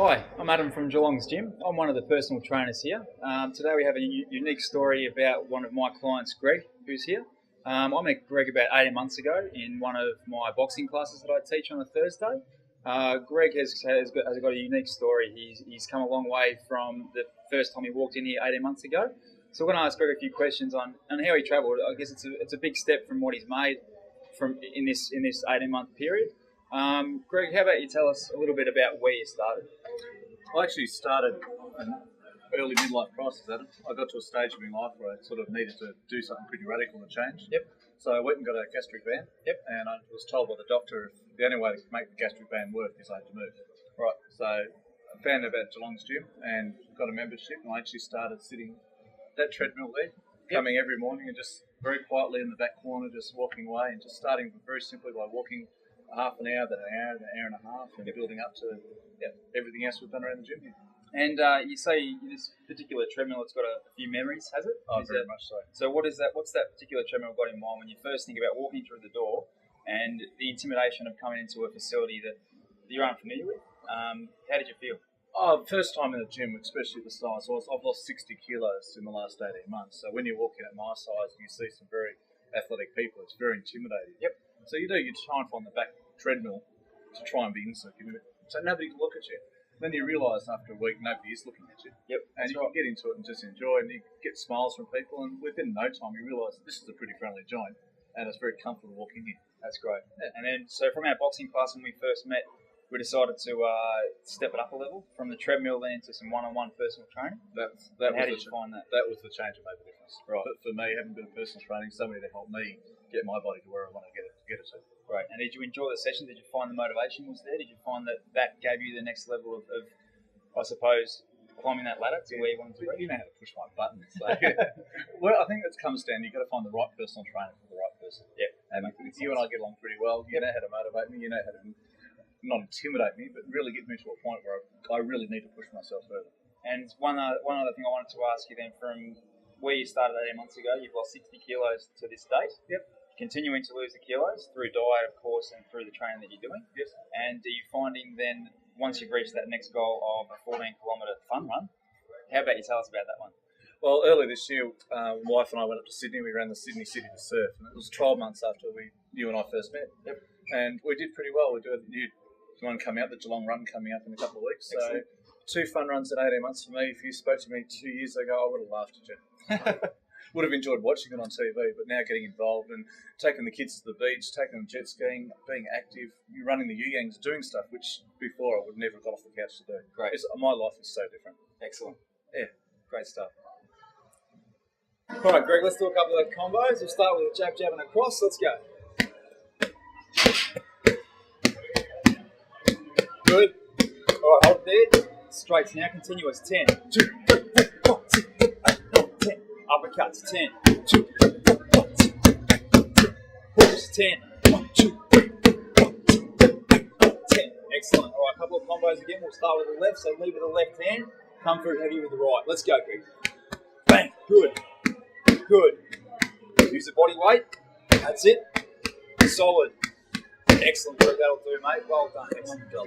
Hi, I'm Adam from Geelong's gym. I'm one of the personal trainers here. Today we have a unique story about one of my clients, Greg, who's here. I met Greg about 18 months ago in one of my boxing classes that I teach on a Thursday. Greg has got a unique story. He's come a long way from the first time he walked in here 18 months ago. So we're going to ask Greg a few questions on how he travelled. I guess it's a big step from what he's made in this 18-month period. Greg, how about you tell us a little bit about where you started? I actually started an early midlife crisis, Adam. I got to a stage in my life where I sort of needed to do something pretty radical to change. Yep. So I went and got a gastric band. Yep. And I was told by the doctor the only way to make the gastric band work is I had to move. Right. So I found out about Geelong's gym and got a membership, and I actually started sitting that treadmill there, coming every morning and just very quietly in the back corner, just walking away and just starting very simply by walking half an hour, then an hour and a half, and building up to everything else we've done around the gym here. And you say this particular treadmill, it's got a few memories, has it? Oh, very much so. So what's that particular treadmill got in mind when you first think about walking through the door and the intimidation of coming into a facility that you're unfamiliar with? How did you feel? Oh, first time in the gym, especially at the size, I've lost 60 kilos in the last 18 months. So when you're walking at my size and you see some very athletic people, it's very intimidating. Yep. So you try and find the back treadmill to try and be insular, so nobody can look at you. Then you realise after a week nobody is looking at you. Yep. And you can get into it and just enjoy, and you get smiles from people, and within no time you realise this is a pretty friendly joint, and it's very comfortable walking here. That's great. Yeah. And then, so from our boxing class when we first met, we decided to step it up a level from the treadmill then into some one-on-one personal training. How did you find that? That was the change that made the difference. Right. But for me, having a bit of personal training, somebody to help me get my body to where I want to get it to. Right. And did you enjoy the session? Did you find the motivation was there? Did you find that gave you the next level of I suppose, climbing that ladder to where you wanted to be? You know how to push my buttons. So. Well, I think it comes down, you've got to find the right personal trainer for the right person. Yep. And you and I get along pretty well. You know how to motivate me. You know how to not intimidate me, but really get me to a point where I really need to push myself further. And one other thing I wanted to ask you then, from where you started 18 months ago, you've lost 60 kilos to this date. Yep. Continuing to lose the kilos through diet, of course, and through the training that you're doing. Yes. And are you finding then, once you've reached that next goal of a 14-kilometre fun run, how about you tell us about that one? Well, earlier this year, my wife and I went up to Sydney. We ran the Sydney City to surf, and it was 12 months after you and I first met. Yep. And we did pretty well. We do a new one coming up, the Geelong run coming up in a couple of weeks. Excellent. So 2 fun runs in 18 months for me. If you spoke to me 2 years ago, I would have laughed at you. Would have enjoyed watching it on TV, but now getting involved and taking the kids to the beach, taking them jet skiing, being active, you running the Yangs, doing stuff which before I would never have got off the couch to do. Great. My life is so different. Excellent. Yeah. Great stuff. All right, Greg, let's do a couple of combos. We'll start with a jab and a cross. Let's go. Good. All right, hold it there. Straights now, continuous. 10, 2, 3, 4, 5, 6, 7, 8, 9, 10. Uppercuts. 10, 2, 3, 4, 5, 6, 7, 8, 9, 10. Pushes. 10, 1, 2, 3, 4, 5, 6, 7, 8, 9, 10. Excellent. All right, a couple of combos again. We'll start with the left, so leave with the left hand. Come through heavy with the right. Let's go, Greg. Bang. Good. Use the body weight. That's it. Solid. Excellent work. That'll do, mate. Well done. Excellent job.